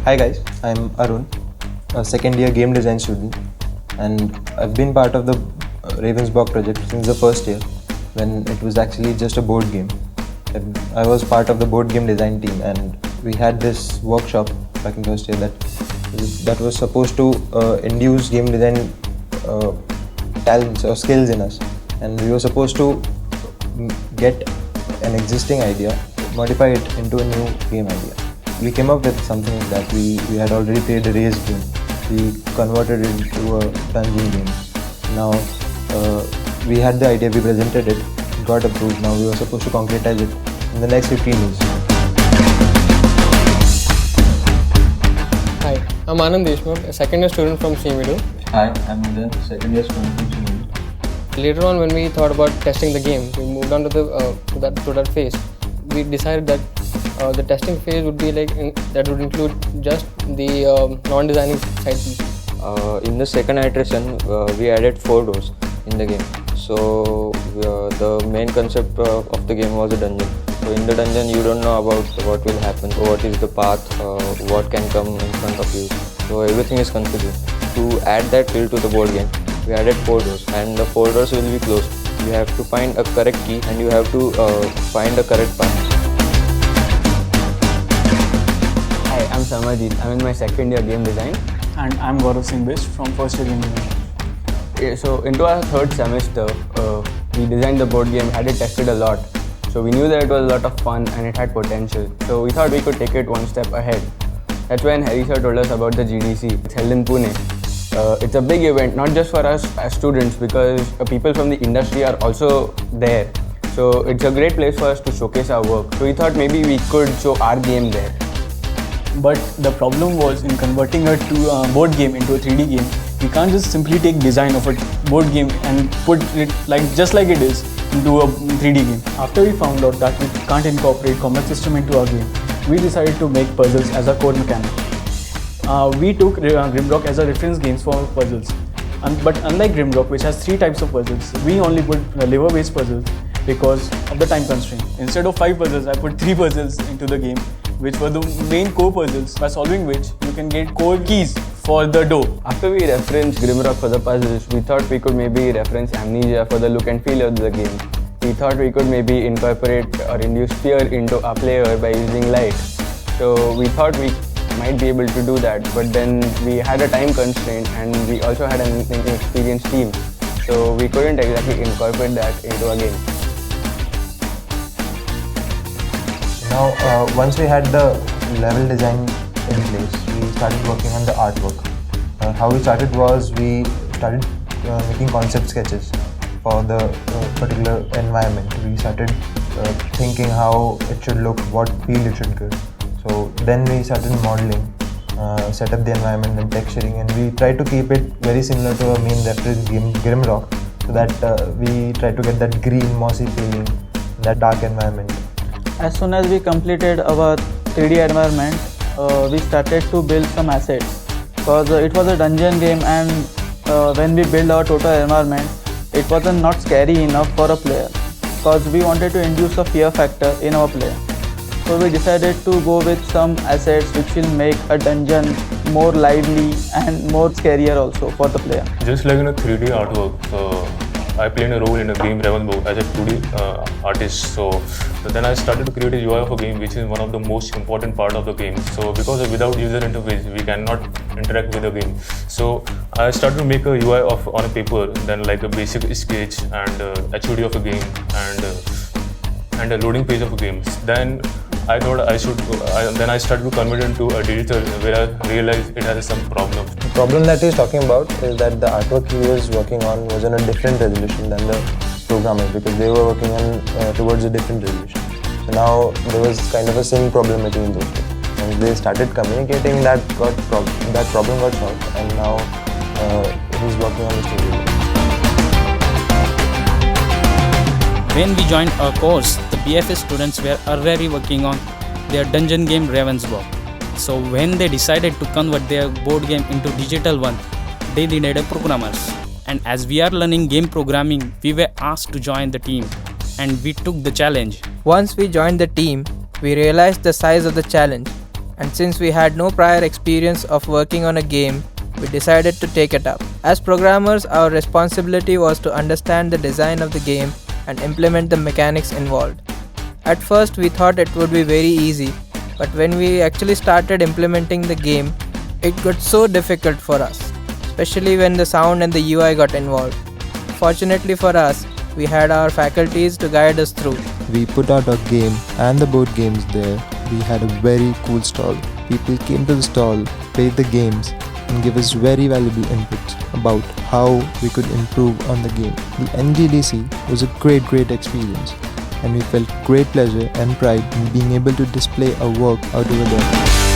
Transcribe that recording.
Hi guys, I'm Arun, a second year game design student, and I've been part of the Ravensburg project since the first year when it was actually just a board game. And I was part of the board game design team, and we had this workshop back in first year that was supposed to induce game design talents or skills in us, and we were supposed to get an existing idea, modify it into a new game idea. We came up with something like that. We had already played a race game. We converted it into a dungeon game. Now we had the idea, we presented it, it got approved. Now we were supposed to concretize it in the next 15 days. Hi, I'm Anand Deshmukh, a second year student from CMEDU. Hi, I'm Udan, second year student from CMEDU. Later on, when we thought about testing the game, we moved on to that phase. We decided that the testing phase would be that would include just the non-designing side piece. In the second iteration, we added 4 doors in the game. So the main concept of the game was a dungeon. So in the dungeon, you don't know about what will happen, what is the path, what can come in front of you. So everything is confusing. To add that feel to the board game, we added 4 doors, and the 4 doors will be closed. You have to find a correct key, and you have to find a correct path. Hi, I'm Samarjit. I'm in my second year game design. And I'm Gaurav Singh Bish from first year game design. So into our third semester, we designed the board game, had it tested a lot. So we knew that it was a lot of fun and it had potential. So we thought we could take it one step ahead. That's when Harry sir told us about the GDC. It's held in Pune. It's a big event, not just for us as students, because people from the industry are also there. So it's a great place for us to showcase our work. So we thought maybe we could show our game there. But the problem was in converting a board game into a 3D game. We can't just simply take design of a board game and put it just like it is into a 3D game. After we found out that we can't incorporate combat system into our game, we decided to make puzzles as a core mechanic. We took Grimrock as a reference game for puzzles. But unlike Grimrock, which has 3 types of puzzles, we only put lever-based puzzles because of the time constraint. Instead of 5 puzzles, I put 3 puzzles into the game, which were the main core puzzles, by solving which you can get core keys for the door. After we referenced Grimrock for the puzzles, we thought we could maybe reference Amnesia for the look and feel of the game. We thought we could maybe incorporate or induce fear into our player by using light. So we thought we might be able to do that, but then we had a time constraint and we also had an inexperienced team. So we couldn't exactly incorporate that into our game. Now, once we had the level design in place, we started working on the artwork. How we started was we started making concept sketches for the particular environment. We started thinking how it should look, what feel it should give. So then we started modeling, set up the environment and texturing, and we tried to keep it very similar to our main reference game Grimrock, so that we tried to get that green mossy feeling, that dark environment. As soon as we completed our 3D environment, we started to build some assets, because it was a dungeon game, and when we built our total environment, it wasn't not scary enough for a player, because we wanted to induce a fear factor in our player. So we decided to go with some assets which will make a dungeon more lively and more scarier also for the player. Just like in a 3D artwork, I played a role in a game Ravensburg as a 2D artist. So then I started to create a UI of a game, which is one of the most important part of the game. So because without user interface, we cannot interact with the game. So I started to make a UI on a paper, then like a basic sketch and HUD of a game and a loading page of a game. Then I thought then I started to convert it into a digital, where I realized it has some problems. The problem that he's talking about is that the artwork he was working on was on a different resolution than the programmers, because they were working on towards a different resolution. So now there was kind of a sync problem between those two. And they started communicating, that problem got solved, and now he's working on the studio. When we joined our course, the BFS students were already working on their dungeon game Ravensburg. So when they decided to convert their board game into digital one, they needed programmers. And as we are learning game programming, we were asked to join the team, and we took the challenge. Once we joined the team, we realized the size of the challenge and since we had no prior experience of working on a game, we decided to take it up. As programmers, our responsibility was to understand the design of the game and implement the mechanics involved. At first, we thought it would be very easy, but when we actually started implementing the game, it got so difficult for us, especially when the sound and the UI got involved. Fortunately for us, we had our faculties to guide us through. We put out our game and the board games there. We had a very cool stall. People came to the stall, played the games, and gave us very valuable inputs about how we could improve on the game. The NGDC was a great experience, and we felt great pleasure and pride in being able to display our work out over there.